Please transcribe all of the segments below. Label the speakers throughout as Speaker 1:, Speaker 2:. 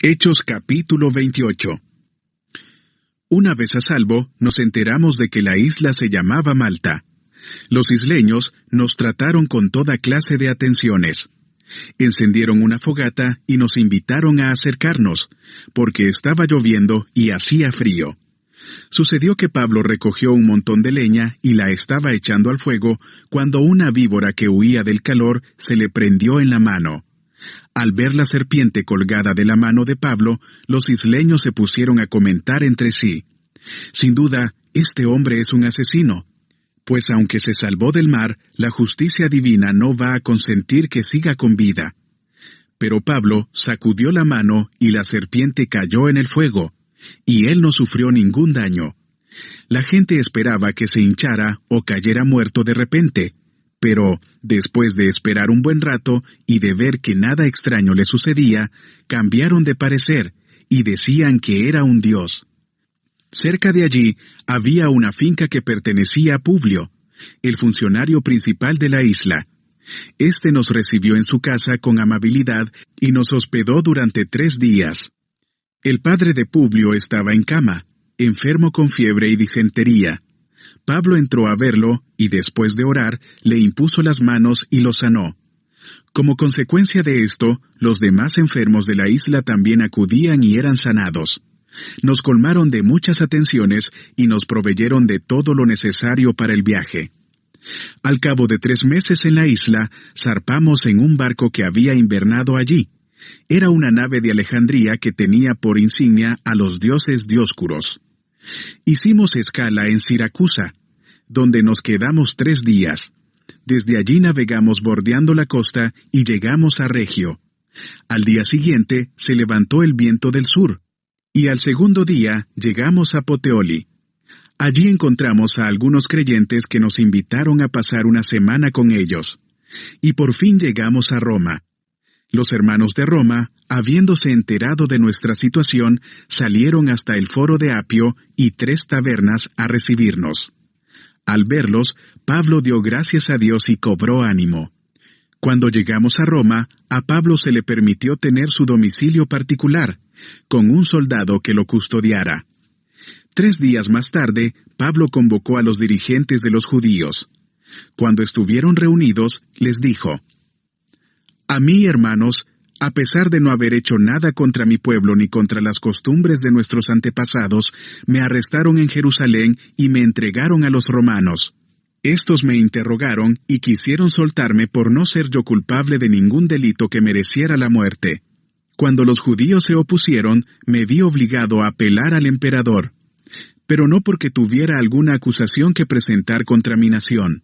Speaker 1: Hechos capítulo 28. Una vez a salvo, nos enteramos de que la isla se llamaba Malta. Los isleños nos trataron con toda clase de atenciones. Encendieron una fogata y nos invitaron a acercarnos, porque estaba lloviendo y hacía frío. Sucedió que Pablo recogió un montón de leña y la estaba echando al fuego, cuando una víbora que huía del calor se le prendió en la mano. Al ver la serpiente colgada de la mano de Pablo, los isleños se pusieron a comentar entre sí: «Sin duda, este hombre es un asesino, pues aunque se salvó del mar, la justicia divina no va a consentir que siga con vida». Pero Pablo sacudió la mano y la serpiente cayó en el fuego, y él no sufrió ningún daño. La gente esperaba que se hinchara o cayera muerto de repente, pero, después de esperar un buen rato y de ver que nada extraño le sucedía, cambiaron de parecer y decían que era un dios. Cerca de allí había una finca que pertenecía a Publio, el funcionario principal de la isla. Este nos recibió en su casa con amabilidad y nos hospedó durante 3 días. El padre de Publio estaba en cama, enfermo con fiebre y disentería. Pablo entró a verlo y después de orar, le impuso las manos y lo sanó. Como consecuencia de esto, los demás enfermos de la isla también acudían y eran sanados. Nos colmaron de muchas atenciones y nos proveyeron de todo lo necesario para el viaje. Al cabo de 3 meses en la isla, zarpamos en un barco que había invernado allí. Era una nave de Alejandría que tenía por insignia a los dioses Dioscuros. Hicimos escala en Siracusa, donde nos quedamos 3 días. Desde allí navegamos bordeando la costa y llegamos a Regio. Al día siguiente se levantó el viento del sur, y al segundo día llegamos a Puteoli. Allí encontramos a algunos creyentes que nos invitaron a pasar una semana con ellos. Y por fin llegamos a Roma. Los hermanos de Roma, habiéndose enterado de nuestra situación, salieron hasta el foro de Apio y 3 tabernas a recibirnos. Al verlos, Pablo dio gracias a Dios y cobró ánimo. Cuando llegamos a Roma, a Pablo se le permitió tener su domicilio particular, con un soldado que lo custodiara. 3 días más tarde, Pablo convocó a los dirigentes de los judíos. Cuando estuvieron reunidos, les dijo: «A mí, hermanos, a pesar de no haber hecho nada contra mi pueblo ni contra las costumbres de nuestros antepasados, me arrestaron en Jerusalén y me entregaron a los romanos. Estos me interrogaron y quisieron soltarme por no ser yo culpable de ningún delito que mereciera la muerte. Cuando los judíos se opusieron, me vi obligado a apelar al emperador, pero no porque tuviera alguna acusación que presentar contra mi nación.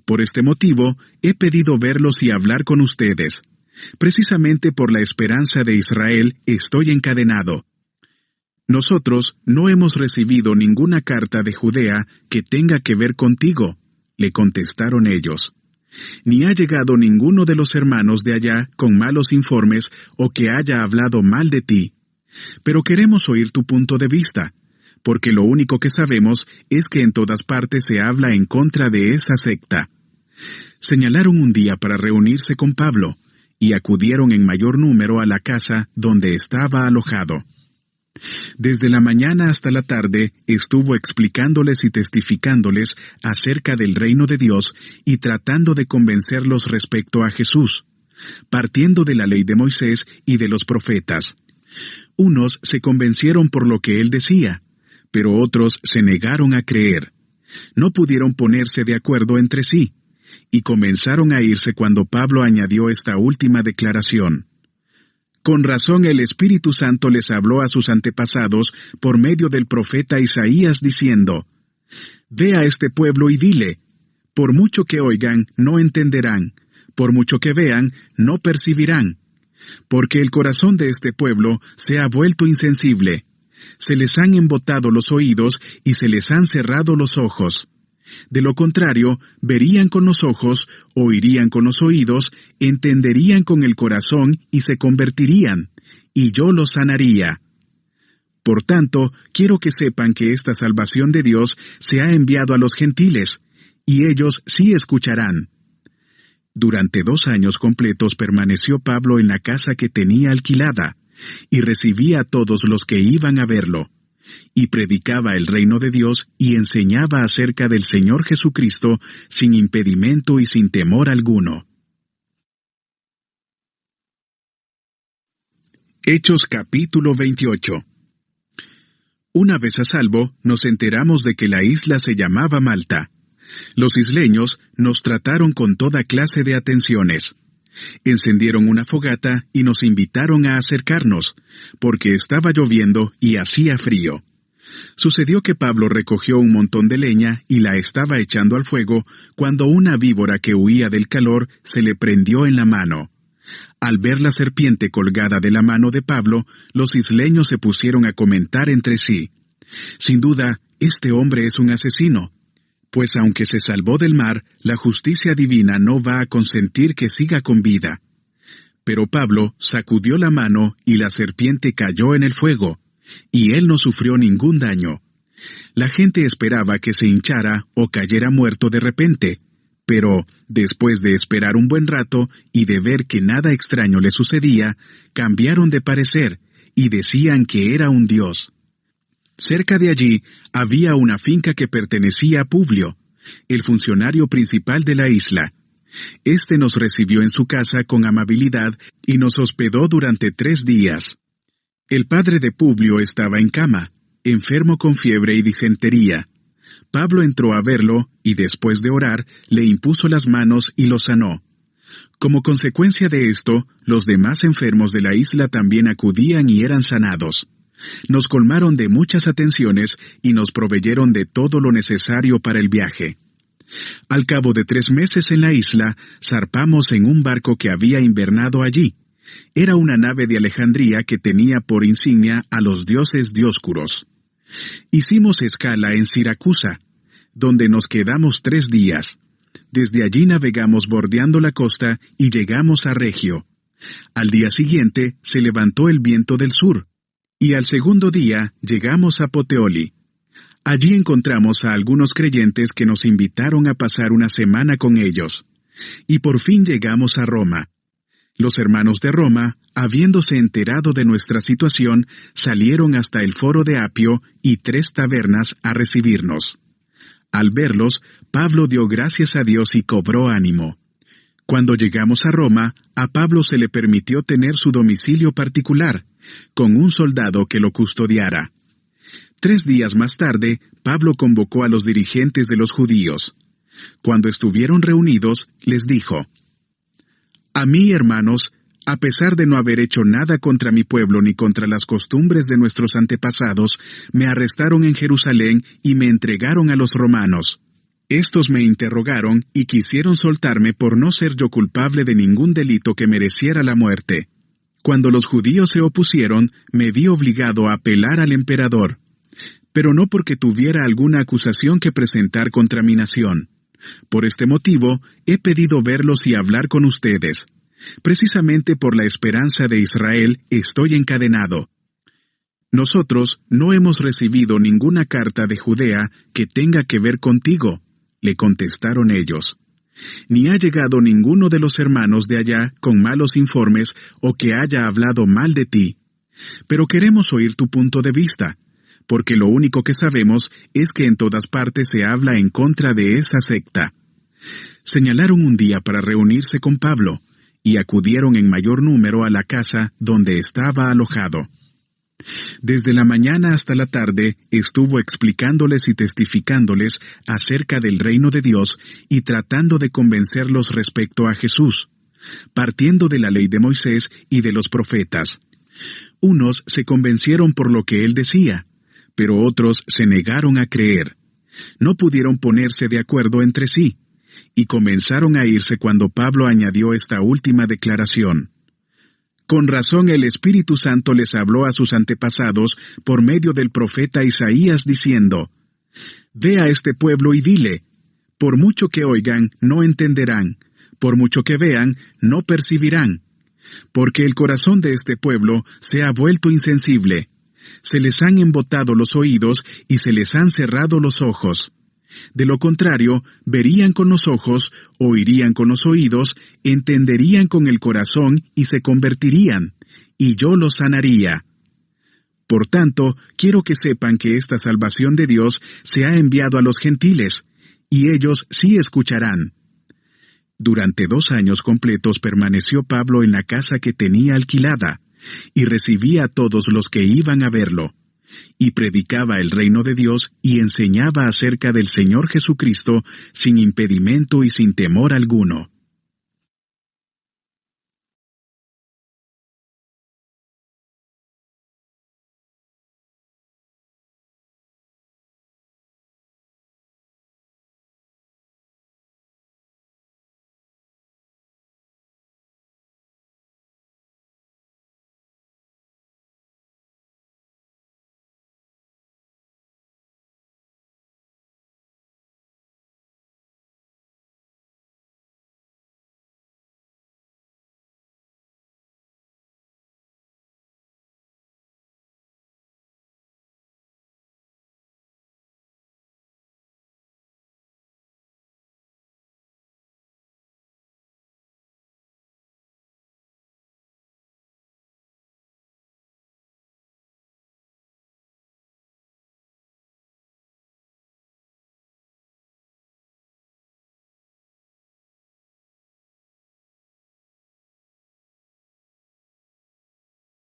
Speaker 1: Por este motivo, he pedido verlos y hablar con ustedes. Precisamente por la esperanza de Israel estoy encadenado». «Nosotros no hemos recibido ninguna carta de Judea que tenga que ver contigo», le contestaron ellos. «Ni ha llegado ninguno de los hermanos de allá con malos informes o que haya hablado mal de ti. Pero queremos oír tu punto de vista, porque lo único que sabemos es que en todas partes se habla en contra de esa secta». Señalaron un día para reunirse con Pablo, y acudieron en mayor número a la casa donde estaba alojado. Desde la mañana hasta la tarde estuvo explicándoles y testificándoles acerca del reino de Dios y tratando de convencerlos respecto a Jesús, partiendo de la ley de Moisés y de los profetas. Unos se convencieron por lo que él decía, pero otros se negaron a creer. No pudieron ponerse de acuerdo entre sí, y comenzaron a irse cuando Pablo añadió esta última declaración: «Con razón el Espíritu Santo les habló a sus antepasados por medio del profeta Isaías diciendo: Ve a este pueblo y dile, por mucho que oigan, no entenderán, por mucho que vean, no percibirán, porque el corazón de este pueblo se ha vuelto insensible, se les han embotado los oídos y se les han cerrado los ojos. De lo contrario, verían con los ojos, oirían con los oídos, entenderían con el corazón y se convertirían, y yo los sanaría. Por tanto, quiero que sepan que esta salvación de Dios se ha enviado a los gentiles, y ellos sí escucharán». Durante 2 años completos permaneció Pablo en la casa que tenía alquilada, y recibía a todos los que iban a verlo, y predicaba el reino de Dios y enseñaba acerca del Señor Jesucristo sin impedimento y sin temor alguno. Hechos capítulo 28. Una vez a salvo, nos enteramos de que la isla se llamaba Malta. Los isleños nos trataron con toda clase de atenciones. Encendieron una fogata y nos invitaron a acercarnos, porque estaba lloviendo y hacía frío. Sucedió que Pablo recogió un montón de leña y la estaba echando al fuego, cuando una víbora que huía del calor se le prendió en la mano. Al ver la serpiente colgada de la mano de Pablo, los isleños se pusieron a comentar entre sí: «Sin duda, este hombre es un asesino, pues aunque se salvó del mar, la justicia divina no va a consentir que siga con vida». Pero Pablo sacudió la mano y la serpiente cayó en el fuego, y él no sufrió ningún daño. La gente esperaba que se hinchara o cayera muerto de repente, pero, después de esperar un buen rato y de ver que nada extraño le sucedía, cambiaron de parecer y decían que era un dios. Cerca de allí había una finca que pertenecía a Publio, el funcionario principal de la isla. Este nos recibió en su casa con amabilidad y nos hospedó durante 3 días. El padre de Publio estaba en cama, enfermo con fiebre y disentería. Pablo entró a verlo y después de orar, le impuso las manos y lo sanó. Como consecuencia de esto, los demás enfermos de la isla también acudían y eran sanados. Nos colmaron de muchas atenciones y nos proveyeron de todo lo necesario para el viaje. Al cabo de 3 meses en la isla, zarpamos en un barco que había invernado allí. Era una nave de Alejandría que tenía por insignia a los dioses Dioscuros. Hicimos escala en Siracusa, donde nos quedamos 3 días. Desde allí navegamos bordeando la costa y llegamos a Regio. Al día siguiente se levantó el viento del sur, y al segundo día llegamos a Puteoli. Allí encontramos a algunos creyentes que nos invitaron a pasar una semana con ellos. Y por fin llegamos a Roma. Los hermanos de Roma, habiéndose enterado de nuestra situación, salieron hasta el foro de Apio y 3 tabernas a recibirnos. Al verlos, Pablo dio gracias a Dios y cobró ánimo. Cuando llegamos a Roma, a Pablo se le permitió tener su domicilio particular, con un soldado que lo custodiara. 3 días más tarde, Pablo convocó a los dirigentes de los judíos. Cuando estuvieron reunidos, les dijo: «A mí, hermanos, a pesar de no haber hecho nada contra mi pueblo ni contra las costumbres de nuestros antepasados, me arrestaron en Jerusalén y me entregaron a los romanos. Estos me interrogaron y quisieron soltarme por no ser yo culpable de ningún delito que mereciera la muerte. Cuando los judíos se opusieron, me vi obligado a apelar al emperador, pero no porque tuviera alguna acusación que presentar contra mi nación. Por este motivo, he pedido verlos y hablar con ustedes. Precisamente por la esperanza de Israel estoy encadenado». «Nosotros no hemos recibido ninguna carta de Judea que tenga que ver contigo», le contestaron ellos. «Ni ha llegado ninguno de los hermanos de allá con malos informes o que haya hablado mal de ti. Pero queremos oír tu punto de vista, porque lo único que sabemos es que en todas partes se habla en contra de esa secta». Señalaron un día para reunirse con Pablo, y acudieron en mayor número a la casa donde estaba alojado. Desde la mañana hasta la tarde estuvo explicándoles y testificándoles acerca del reino de Dios y tratando de convencerlos respecto a Jesús, partiendo de la ley de Moisés y de los profetas. Unos se convencieron por lo que él decía, pero otros se negaron a creer. No pudieron ponerse de acuerdo entre sí, y comenzaron a irse cuando Pablo añadió esta última declaración: «Con razón el Espíritu Santo les habló a sus antepasados por medio del profeta Isaías diciendo: Ve a este pueblo y dile, por mucho que oigan, no entenderán, por mucho que vean, no percibirán, porque el corazón de este pueblo se ha vuelto insensible, se les han embotado los oídos y se les han cerrado los ojos. De lo contrario, verían con los ojos, oirían con los oídos, entenderían con el corazón y se convertirían, y yo los sanaría. Por tanto, quiero que sepan que esta salvación de Dios se ha enviado a los gentiles, y ellos sí escucharán. Durante 2 años completos permaneció Pablo en la casa que tenía alquilada, y recibía a todos los que iban a verlo, y predicaba el reino de Dios y enseñaba acerca del Señor Jesucristo sin impedimento y sin temor alguno.